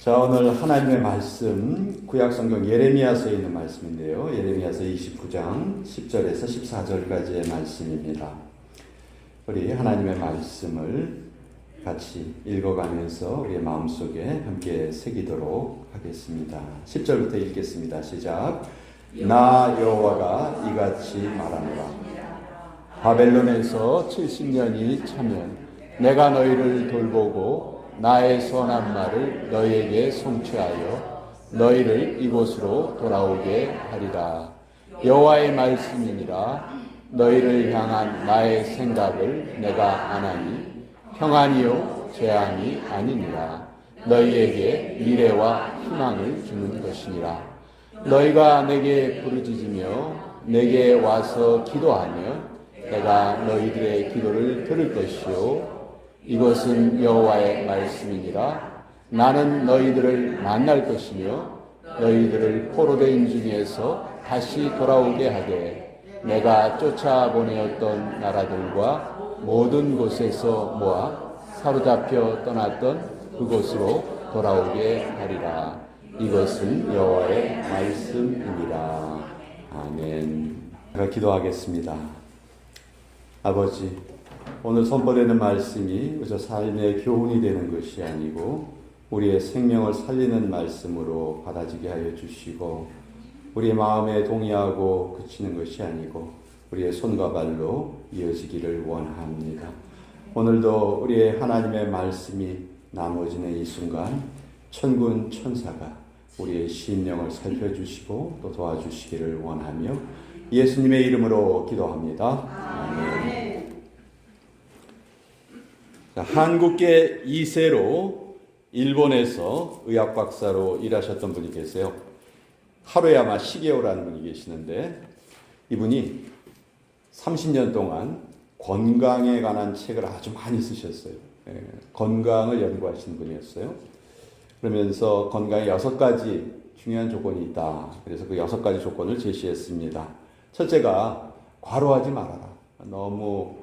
자, 오늘 하나님의 말씀, 구약성경 예레미야서에 있는 말씀인데요. 예레미야서 29장 10절에서 14절까지의 말씀입니다. 우리 하나님의 말씀을 같이 읽어가면서 우리의 마음속에 함께 새기도록 하겠습니다. 10절부터 읽겠습니다. 시작. 나 여호와가 이같이 말하노라. 바벨론에서 70년이 차면 내가 너희를 돌보고 나의 선한 말을 너희에게 성취하여 너희를 이곳으로 돌아오게 하리라. 여호와의 말씀이니라. 너희를 향한 나의 생각을 내가 아나니 평안이요 재앙이 아니니라. 너희에게 미래와 희망을 주는 것이니라. 너희가 내게 부르짖으며 내게 와서 기도하며 내가 너희들의 기도를 들을 것이요 이것은 여호와의 말씀이니라. 나는 너희들을 만날 것이며 너희들을 포로된 중에서 다시 돌아오게 하되 내가 쫓아보내었던 나라들과 모든 곳에서 모아 사로잡혀 떠났던 그곳으로 돌아오게 하리라. 이것은 여호와의 말씀이니라. 아멘. 제가 기도하겠습니다. 아버지, 오늘 선포되는 말씀이 그저 삶의 교훈이 되는 것이 아니고 우리의 생명을 살리는 말씀으로 받아지게 하여 주시고 우리의 마음에 동의하고 그치는 것이 아니고 우리의 손과 발로 이어지기를 원합니다. 오늘도 우리의 하나님의 말씀이 나머지는 이 순간 천군 천사가 우리의 심령을 살펴주시고 또 도와주시기를 원하며 예수님의 이름으로 기도합니다. 아멘. 한국계 2세로 일본에서 의학 박사로 일하셨던 분이 계세요. 하루야마 시게오라는 분이 계시는데 이분이 30년 동안 건강에 관한 책을 아주 많이 쓰셨어요. 건강을 연구하시는 분이었어요. 그러면서 건강에 6가지 중요한 조건이 있다. 그래서 그 6가지 조건을 제시했습니다. 첫째가 과로하지 말아라. 너무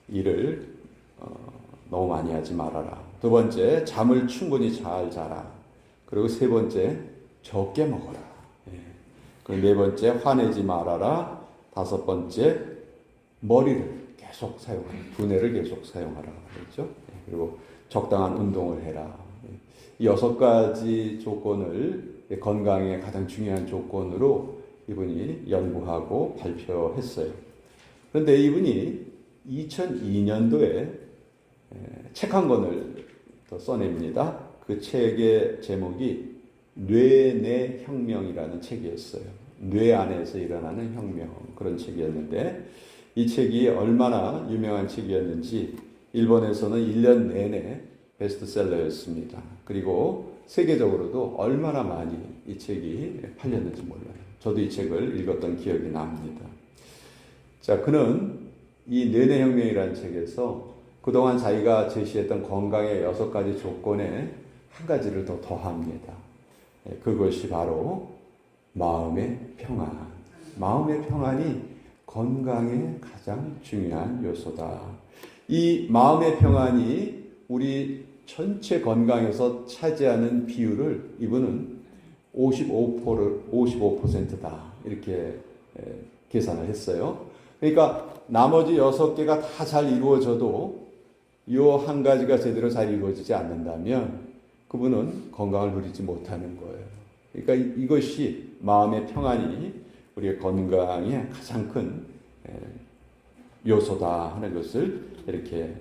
일을 너무 많이 하지 말아라. 두 번째, 잠을 충분히 잘 자라. 그리고 세 번째, 적게 먹어라. 그리고 네 번째, 화내지 말아라. 다섯 번째, 머리를 계속 사용하라. 두뇌를 계속 사용하라. 그렇죠? 그리고 적당한 운동을 해라. 이 6가지 조건을 건강의 가장 중요한 조건으로 이분이 연구하고 발표했어요. 그런데 이분이 2002년도에 책 한 권을 더 써냅니다. 그 책의 제목이 뇌내 혁명이라는 책이었어요. 뇌 안에서 일어나는 혁명, 그런 책이었는데 이 책이 얼마나 유명한 책이었는지 일본에서는 1년 내내 베스트셀러였습니다. 그리고 세계적으로도 얼마나 많이 이 책이 팔렸는지 몰라요. 저도 이 책을 읽었던 기억이 납니다. 자, 그는 이 뇌내 혁명이라는 책에서 그동안 자기가 제시했던 건강의 6가지 조건에 한 가지를 더 더합니다. 그것이 바로 마음의 평안. 마음의 평안이 건강의 가장 중요한 요소다. 이 마음의 평안이 우리 전체 건강에서 차지하는 비율을 이분은 55%다. 이렇게 계산을 했어요. 그러니까 나머지 6개가 다 잘 이루어져도 이 한 가지가 제대로 잘 이루어지지 않는다면 그분은 건강을 누리지 못하는 거예요. 그러니까 이것이 마음의 평안이 우리의 건강의 가장 큰 요소다 하는 것을 이렇게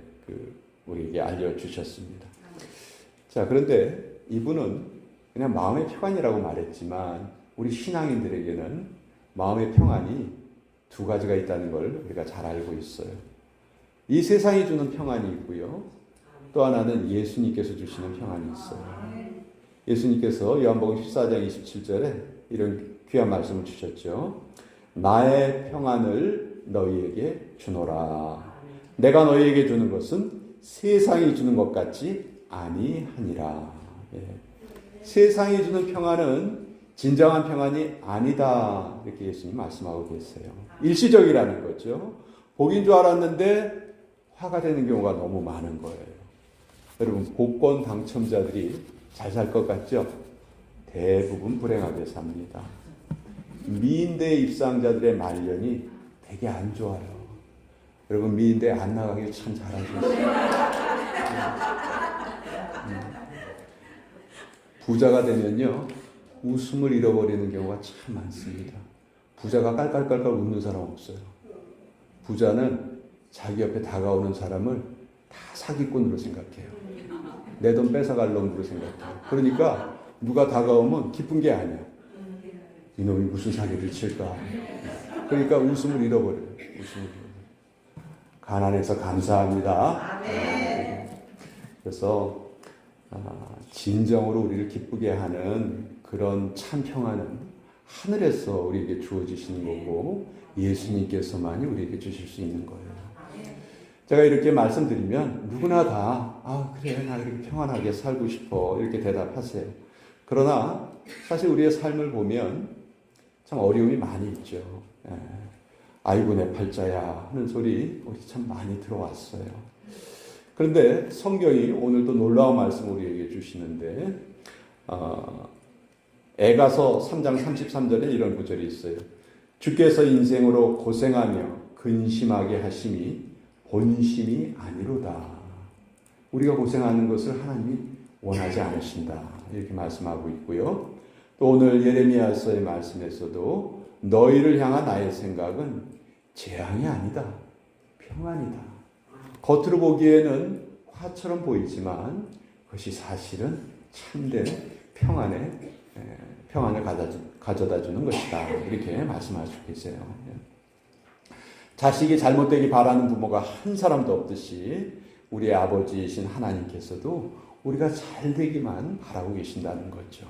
우리에게 알려주셨습니다. 자, 그런데 이분은 그냥 마음의 평안이라고 말했지만 우리 신앙인들에게는 마음의 평안이 2가지가 있다는 걸 우리가 잘 알고 있어요. 이 세상이 주는 평안이 있고요. 또 하나는 예수님께서 주시는 평안이 있어요. 예수님께서 요한복음 14장 27절에 이런 귀한 말씀을 주셨죠. 나의 평안을 너희에게 주노라. 내가 너희에게 주는 것은 세상이 주는 것 같지 아니하니라. 세상이 주는 평안은 진정한 평안이 아니다. 이렇게 예수님 말씀하고 계세요. 일시적이라는 거죠. 복인 줄 알았는데 화가 되는 경우가 너무 많은 거예요. 여러분, 복권 당첨자들이 잘 살 것 같죠? 대부분 불행하게 삽니다. 미인대 입상자들의 말년이 되게 안 좋아요. 여러분 미인대 안 나가길 참 잘하셨어요. 부자가 되면요 웃음을 잃어버리는 경우가 참 많습니다. 부자가 깔깔깔깔 웃는 사람 없어요. 부자는 자기 옆에 다가오는 사람을 다 사기꾼으로 생각해요. 내 돈 뺏어갈 놈으로 생각해요. 그러니까 누가 다가오면 기쁜 게 아니야. 이놈이 무슨 사기를 칠까. 그러니까 웃음을 잃어버려요. 웃음을 잃어버려요. 가난해서 감사합니다. 그래서 진정으로 우리를 기쁘게 하는 그런 참 평안은 하늘에서 우리에게 주어지시는 거고 예수님께서만이 우리에게 주실 수 있는 거예요. 제가 이렇게 말씀드리면 누구나 다 그래 나 이렇게 평안하게 살고 싶어 이렇게 대답하세요. 그러나 사실 우리의 삶을 보면 참 어려움이 많이 있죠. 아이고 내 팔자야 하는 소리 우리 참 많이 들어왔어요. 그런데 성경이 오늘도 놀라운 말씀 우리에게 주시는데 에가서 3장 33절에 이런 구절이 있어요. 주께서 인생으로 고생하며 근심하게 하심이 본심이 아니로다. 우리가 고생하는 것을 하나님이 원하지 않으신다. 이렇게 말씀하고 있고요. 또 오늘 예레미야서의 말씀에서도 너희를 향한 나의 생각은 재앙이 아니다. 평안이다. 겉으로 보기에는 화처럼 보이지만 그것이 사실은 참된 평안을 가져다 주는 것이다. 이렇게 말씀하시고 계세요. 자식이 잘못되기 바라는 부모가 한 사람도 없듯이 우리의 아버지이신 하나님께서도 우리가 잘 되기만 바라고 계신다는 거죠.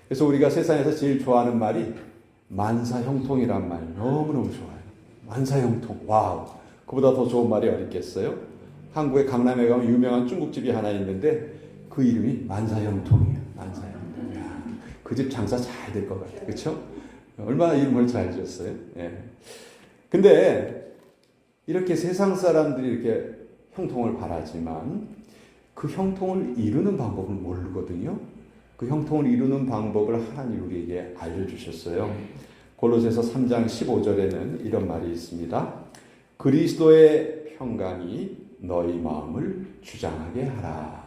그래서 우리가 세상에서 제일 좋아하는 말이 만사형통이란 말 너무너무 좋아요. 만사형통. 와우. 그보다 더 좋은 말이 어디 있겠어요? 한국의 강남에 가면 유명한 중국집이 하나 있는데 그 이름이 만사형통이에요. 만사형통. 그 집 장사 잘 될 것 같아요. 그렇죠? 얼마나 이름을 잘 지었어요. 근데 이렇게 세상 사람들이 이렇게 형통을 바라지만 그 형통을 이루는 방법을 모르거든요. 그 형통을 이루는 방법을 하나님 우리에게 알려주셨어요. 골로새서 3장 15절에는 이런 말이 있습니다. 그리스도의 평강이 너희 마음을 주장하게 하라.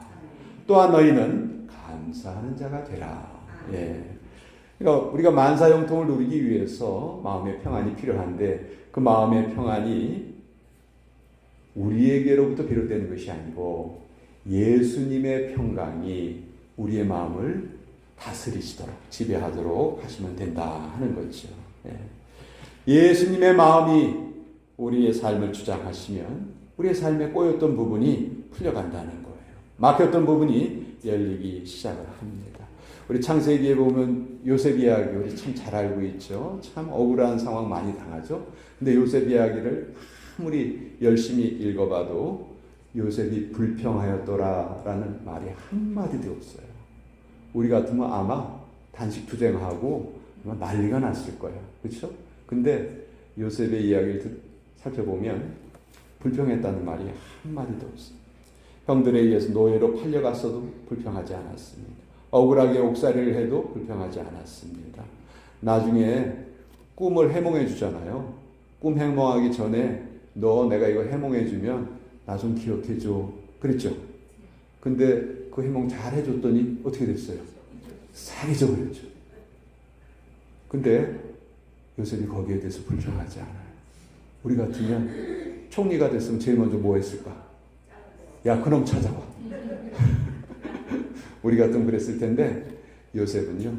또한 너희는 감사하는 자가 되라. 그러니까 우리가 만사형통을 누리기 위해서 마음의 평안이 필요한데 그 마음의 평안이 우리에게로부터 비롯되는 것이 아니고 예수님의 평강이 우리의 마음을 다스리시도록 지배하도록 하시면 된다 하는 거죠. 예수님의 마음이 우리의 삶을 주장하시면 우리의 삶에 꼬였던 부분이 풀려간다는 거예요. 막혔던 부분이 열리기 시작을 합니다. 우리 창세기에 보면 요셉 이야기 우리 참 잘 알고 있죠. 참 억울한 상황 많이 당하죠. 근데 요셉 이야기를 아무리 열심히 읽어봐도 요셉이 불평하였더라라는 말이 한마디도 없어요. 우리 같으면 아마 단식투쟁하고 난리가 났을 거예요. 그렇죠? 근데 요셉의 이야기를 살펴보면 불평했다는 말이 한마디도 없어요. 형들에 의해서 노예로 팔려갔어도 불평하지 않았습니다. 억울하게 옥살이를 해도 불평하지 않았습니다. 나중에 꿈을 해몽해 주잖아요. 꿈 해몽하기 전에 너 내가 이거 해몽해 주면 나 좀 기억해 줘. 그랬죠? 근데 그 해몽 잘 해줬더니 어떻게 됐어요? 사기져 버렸죠. 근데 요셉이 거기에 대해서 불평하지 않아요. 우리 같으면 총리가 됐으면 제일 먼저 뭐 했을까? 야, 그놈 찾아와. 우리 같으면 그랬을 텐데 요셉은요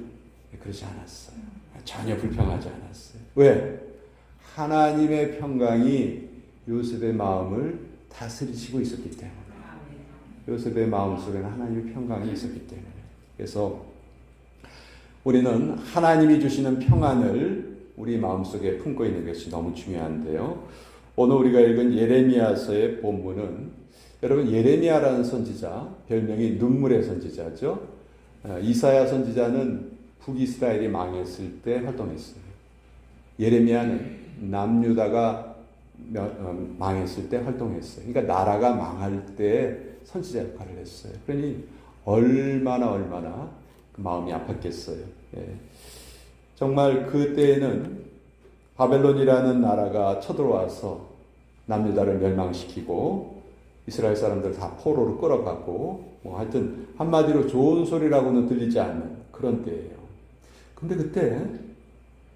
그러지 않았어요. 전혀 불평하지 않았어요. 왜? 하나님의 평강이 요셉의 마음을 다스리시고 있었기 때문에. 요셉의 마음속에는 하나님의 평강이 있었기 때문에. 그래서 우리는 하나님이 주시는 평안을 우리 마음속에 품고 있는 것이 너무 중요한데요. 오늘 우리가 읽은 예레미야서의 본문은 여러분 예레미야라는 선지자 별명이 눈물의 선지자죠. 이사야 선지자는 북이스라엘이 망했을 때 활동했어요. 예레미야는 남유다가 망했을 때 활동했어요. 그러니까 나라가 망할 때 선지자 역할을 했어요. 그러니 얼마나 그 마음이 아팠겠어요. 예. 정말 그때에는 바벨론이라는 나라가 쳐들어와서 남유다를 멸망시키고 이스라엘 사람들 다 포로로 끌어가고 뭐 하여튼 한마디로 좋은 소리라고는 들리지 않는 그런 때예요. 근데 그때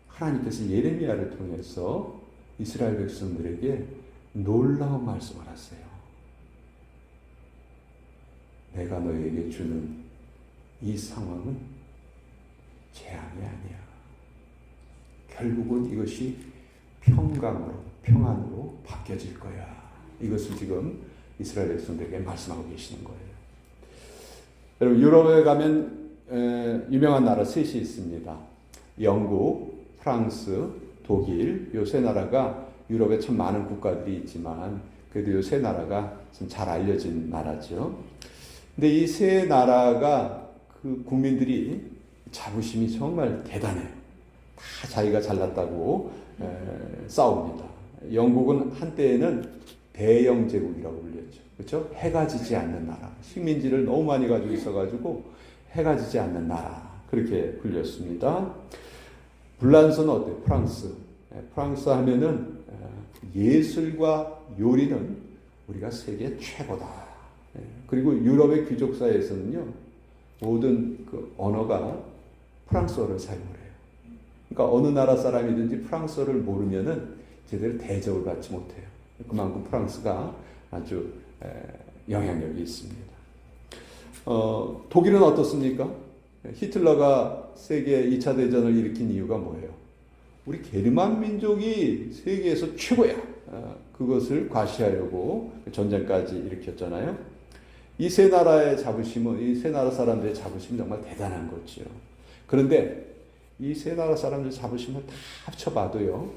하나님께서 예레미야를 통해서 이스라엘 백성들에게 놀라운 말씀을 하세요. 내가 너에게 주는 이 상황은 재앙이 아니야. 결국은 이것이 평안으로 바뀌어질 거야. 이것을 지금 이스라엘 백성들에게 말씀하고 계시는 거예요. 여러분, 유럽에 가면 유명한 나라 셋이 있습니다. 영국, 프랑스, 독일, 요 세 나라가 유럽에 참 많은 국가들이 있지만 그래도 요 세 나라가 좀 잘 알려진 나라죠. 근데 이 세 나라가 그 국민들이 자부심이 정말 대단해요. 다 자기가 잘났다고 싸웁니다. 영국은 한때에는 대영 제국이라고 불렸죠. 그렇죠? 해가 지지 않는 나라. 식민지를 너무 많이 가지고 있어가지고 해가 지지 않는 나라. 그렇게 불렸습니다. 불란서는 어때요? 프랑스. 프랑스 하면은 예술과 요리는 우리가 세계 최고다. 그리고 유럽의 귀족 사회에서는요, 모든 그 언어가 프랑스어를 사용을 해요. 그러니까 어느 나라 사람이든지 프랑스어를 모르면은 제대로 대접을 받지 못해요. 그만큼 프랑스가 아주 영향력이 있습니다. 독일은 어떻습니까? 히틀러가 세계 2차 대전을 일으킨 이유가 뭐예요? 우리 게르만 민족이 세계에서 최고야. 그것을 과시하려고 전쟁까지 일으켰잖아요. 이 세 나라의 자부심은, 이 세 나라 사람들의 자부심은 정말 대단한 거죠. 그런데 이 세 나라 사람들 자부심을 다 합쳐봐도요,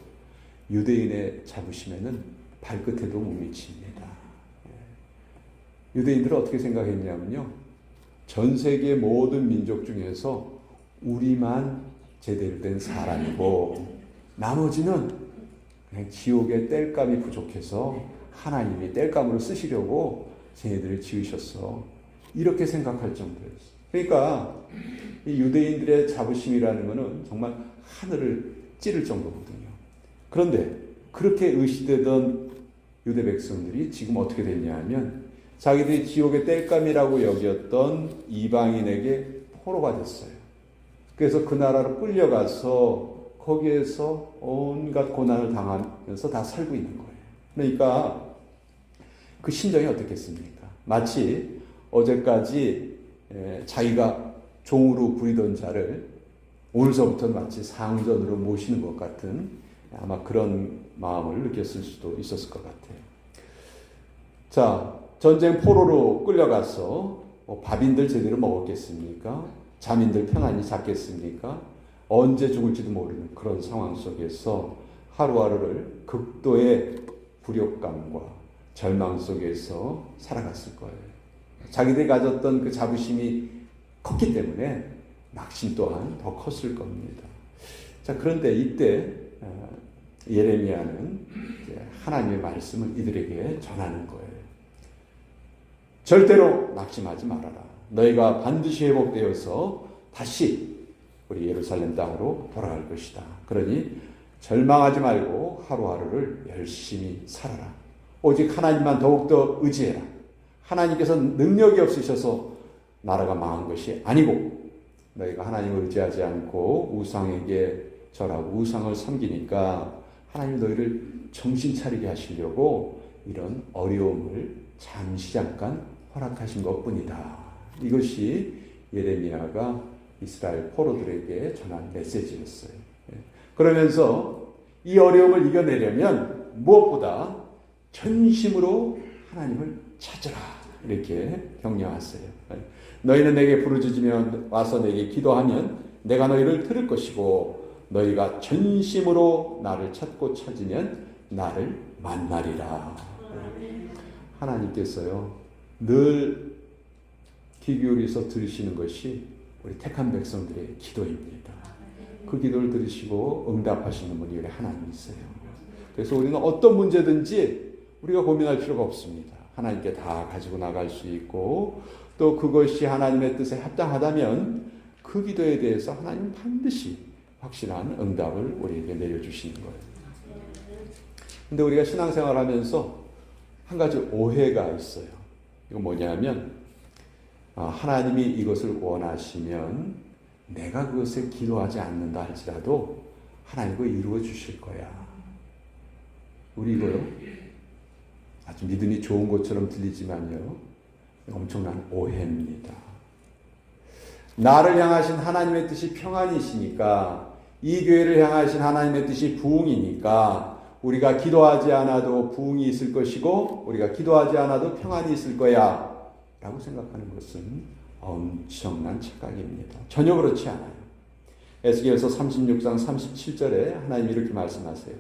유대인의 자부심에는 발끝에도 못 미칩니다. 유대인들은 어떻게 생각했냐면요, 전 세계 모든 민족 중에서 우리만 제대로 된 사람이고 나머지는 그냥 지옥의 땔감이 부족해서 하나님이 땔감으로 쓰시려고 쟤네들을 지으셨어. 이렇게 생각할 정도였어요. 그러니까 이 유대인들의 자부심이라는 것은 정말 하늘을 찌를 정도거든요. 그런데 그렇게 의시되던 유대 백성들이 지금 어떻게 됐냐 하면 자기들이 지옥의 땔감이라고 여겼던 이방인에게 포로가 됐어요. 그래서 그 나라로 끌려가서 거기에서 온갖 고난을 당하면서 다 살고 있는 거예요. 그러니까 그 심정이 어떻겠습니까? 마치 어제까지 자기가 종으로 부리던 자를 오늘서부터는 마치 상전으로 모시는 것 같은 아마 그런 마음을 느꼈을 수도 있었을 것 같아요. 자, 전쟁 포로로 끌려가서 밥인들 제대로 먹었겠습니까? 잠인들 편안히 잤겠습니까? 언제 죽을지도 모르는 그런 상황 속에서 하루하루를 극도의 굴욕감과 절망 속에서 살아갔을 거예요. 자기들이 가졌던 그 자부심이 컸기 때문에 낙심 또한 더 컸을 겁니다. 자, 그런데 이때 예레미야는 하나님의 말씀을 이들에게 전하는 거예요. 절대로 낙심하지 말아라. 너희가 반드시 회복되어서 다시 우리 예루살렘 땅으로 돌아갈 것이다. 그러니 절망하지 말고 하루하루를 열심히 살아라. 오직 하나님만 더욱더 의지해라. 하나님께서 능력이 없으셔서 나라가 망한 것이 아니고 너희가 하나님을 의지하지 않고 우상에게 절하고 우상을 섬기니까 하나님 너희를 정신 차리게 하시려고 이런 어려움을 잠시 잠깐 허락하신 것뿐이다. 이것이 예레미야가 이스라엘 포로들에게 전한 메시지였어요. 그러면서 이 어려움을 이겨내려면 무엇보다 전심으로 하나님을 찾으라. 이렇게 격려하세요. 너희는 내게 부르짖으면 와서 내게 기도하면 내가 너희를 들을 것이고 너희가 전심으로 나를 찾고 찾으면 나를 만나리라. 하나님께서요 늘 귀 기울여서 들으시는 것이 우리 택한 백성들의 기도입니다. 그 기도를 들으시고 응답하시는 분이 우리 하나님이세요. 그래서 우리는 어떤 문제든지 우리가 고민할 필요가 없습니다. 하나님께 다 가지고 나갈 수 있고 또 그것이 하나님의 뜻에 합당하다면 그 기도에 대해서 하나님은 반드시 확실한 응답을 우리에게 내려주시는 거예요. 근데 우리가 신앙생활 하면서 한 가지 오해가 있어요. 이거 뭐냐면 하나님이 이것을 원하시면 내가 그것을 기도하지 않는다 할지라도 하나님 그거 이루어 주실 거야. 우리 이거요. 아주 믿음이 좋은 것처럼 들리지만요. 엄청난 오해입니다. 나를 향하신 하나님의 뜻이 평안이시니까, 이 교회를 향하신 하나님의 뜻이 부흥이니까 우리가 기도하지 않아도 부흥이 있을 것이고 우리가 기도하지 않아도 평안이 있을 거야 라고 생각하는 것은 엄청난 착각입니다. 전혀 그렇지 않아요. 에스겔서 36장 37절에 하나님이 이렇게 말씀하세요.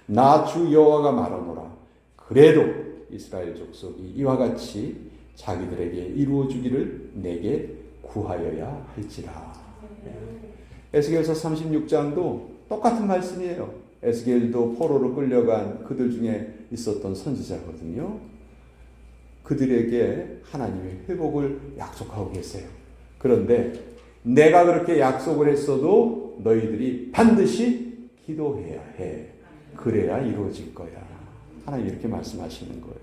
나 주 여호와가 말하노라. 그래도 이스라엘 족속이 이와 같이 자기들에게 이루어주기를 내게 구하여야 할지라. 에스겔서 36장도 똑같은 말씀이에요. 에스겔도 포로로 끌려간 그들 중에 있었던 선지자거든요. 그들에게 하나님의 회복을 약속하고 계세요. 그런데 내가 그렇게 약속을 했어도 너희들이 반드시 기도해야 해. 그래야 이루어질 거야. 하나님 이렇게 말씀하시는 거예요.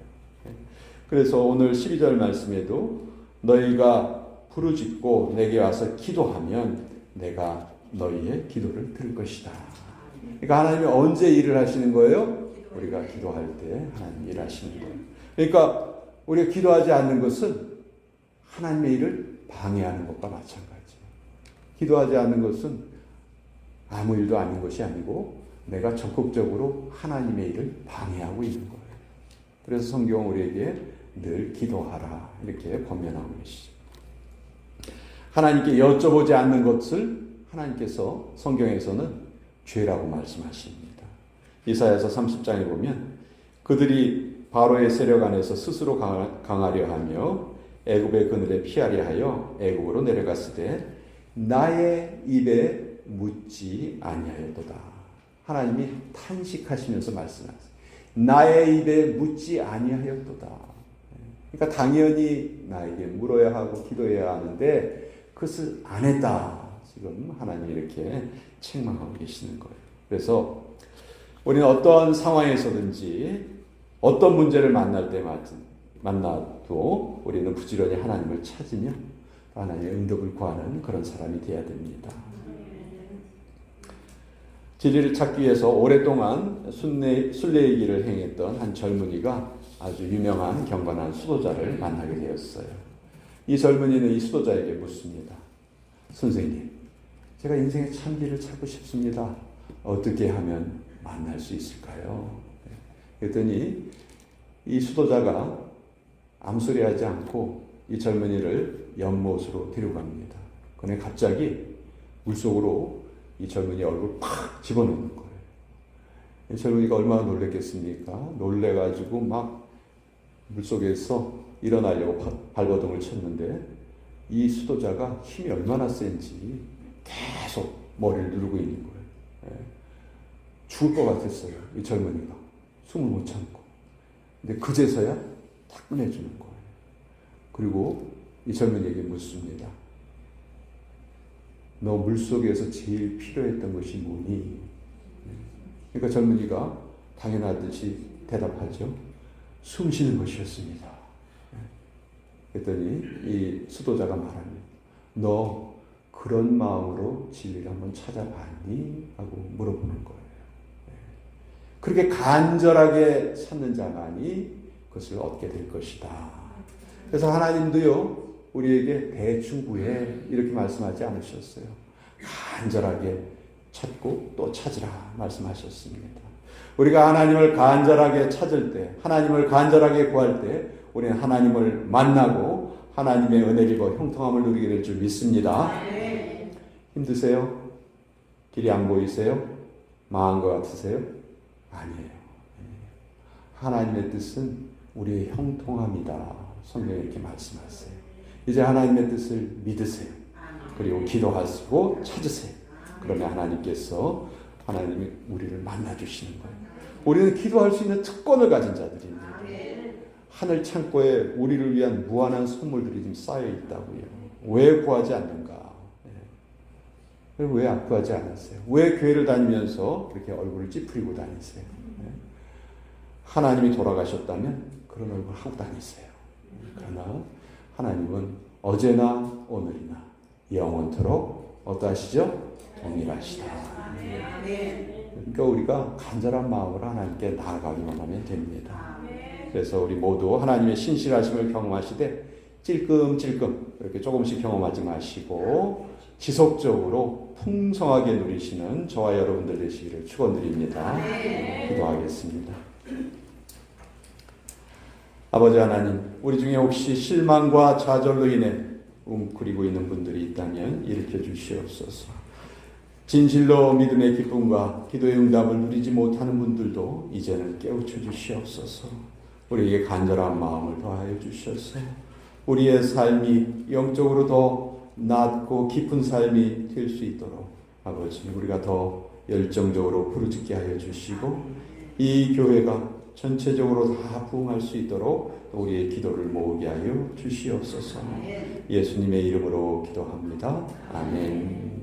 그래서 오늘 12절 말씀에도 너희가 부르짖고 내게 와서 기도하면 내가 너희의 기도를 들을 것이다. 그러니까 하나님이 언제 일을 하시는 거예요? 우리가 기도할 때 하나님이 일하시는 거예요. 그러니까 우리가 기도하지 않는 것은 하나님의 일을 방해하는 것과 마찬가지예요. 기도하지 않는 것은 아무 일도 아닌 것이 아니고 내가 적극적으로 하나님의 일을 방해하고 있는 거예요. 그래서 성경은 우리에게 늘 기도하라 이렇게 권면하고 계시죠. 하나님께 여쭤보지 않는 것을 하나님께서 성경에서는 죄라고 말씀하십니다. 이사야서 30장에 보면 그들이 바로의 세력 안에서 스스로 강하려 하며 애굽의 그늘에 피하려 하여 애굽으로 내려갔으되 나의 입에 묻지 아니하였도다. 하나님이 탄식하시면서 말씀하세요. 나의 입에 묻지 아니하였도다. 그러니까 당연히 나에게 물어야 하고 기도해야 하는데 그것을 안 했다. 지금 하나님이 이렇게 책망하고 계시는 거예요. 그래서 우리는 어떤 상황에서든지 어떤 문제를 만나도 우리는 부지런히 하나님을 찾으며 하나님의 응답을 구하는 그런 사람이 되어야 됩니다. 진리를 찾기 위해서 오랫동안 순례의 길을 행했던 한 젊은이가 아주 유명한 경건한 수도자를 만나게 되었어요. 이 젊은이는 이 수도자에게 묻습니다. 선생님, 제가 인생의 참길을 찾고 싶습니다. 어떻게 하면 만날 수 있을까요? 그랬더니 이 수도자가 암소리하지 않고 이 젊은이를 연못으로 데려갑니다. 그런데 갑자기 물속으로 이 젊은이 얼굴 팍 집어넣는 거예요. 이 젊은이가 얼마나 놀랬겠습니까? 놀래가지고 막 물속에서 일어나려고 발버둥을 쳤는데 이 수도자가 힘이 얼마나 센지 계속 머리를 누르고 있는 거예요. 죽을 것 같았어요. 이 젊은이가. 숨을 못 참고. 근데 그제서야 탁 꺼내주는 거예요. 그리고 이 젊은이에게 묻습니다. 너 물속에서 제일 필요했던 것이 뭐니? 그러니까 젊은이가 당연하듯이 대답하죠. 숨 쉬는 것이었습니다. 그랬더니 이 수도자가 말합니다. 너 그런 마음으로 진리를 한번 찾아봤니? 하고 물어보는 거예요. 그렇게 간절하게 찾는 자만이 그것을 얻게 될 것이다. 그래서 하나님도요, 우리에게 대충 구해 이렇게 말씀하지 않으셨어요. 간절하게 찾고 또 찾으라 말씀하셨습니다. 우리가 하나님을 간절하게 찾을 때, 하나님을 간절하게 구할 때 우리는 하나님을 만나고 하나님의 은혜를 입어 형통함을 누리게 될 줄 믿습니다. 힘드세요? 길이 안 보이세요? 망한 것 같으세요? 아니에요. 하나님의 뜻은 우리의 형통함이다. 성경에 이렇게 말씀하세요. 이제 하나님의 뜻을 믿으세요. 그리고 기도하시고 찾으세요. 그러면 하나님께서 하나님이 우리를 만나주시는 거예요. 우리는 기도할 수 있는 특권을 가진 자들입니다. 하늘 창고에 우리를 위한 무한한 선물들이 지금 쌓여 있다고요. 왜 구하지 않는가? 왜 구하지 않았어요? 왜 교회를 다니면서 그렇게 얼굴을 찌푸리고 다니세요? 하나님이 돌아가셨다면 그런 얼굴 하고 다니세요. 그러나 하나님은 어제나 오늘이나 영원토록 어떠하시죠? 동일하시다. 그러니까 우리가 간절한 마음으로 하나님께 나아가기만 하면 됩니다. 그래서 우리 모두 하나님의 신실하심을 경험하시되 찔끔찔끔 이렇게 조금씩 경험하지 마시고 지속적으로 풍성하게 누리시는 저와 여러분들 되시기를 축원드립니다. 기도하겠습니다. 아버지 하나님, 우리 중에 혹시 실망과 좌절로 인해 웅크리고 있는 분들이 있다면 일으켜 주시옵소서. 진실로 믿음의 기쁨과 기도의 응답을 누리지 못하는 분들도 이제는 깨우쳐 주시옵소서. 우리에게 간절한 마음을 더하여 주셔서 우리의 삶이 영적으로 더 낮고 깊은 삶이 될 수 있도록 아버지 우리가 더 열정적으로 부르짖게 하여 주시고 이 교회가 전체적으로 다 부흥할 수 있도록 우리의 기도를 모으게 하여 주시옵소서. 예수님의 이름으로 기도합니다. 아멘.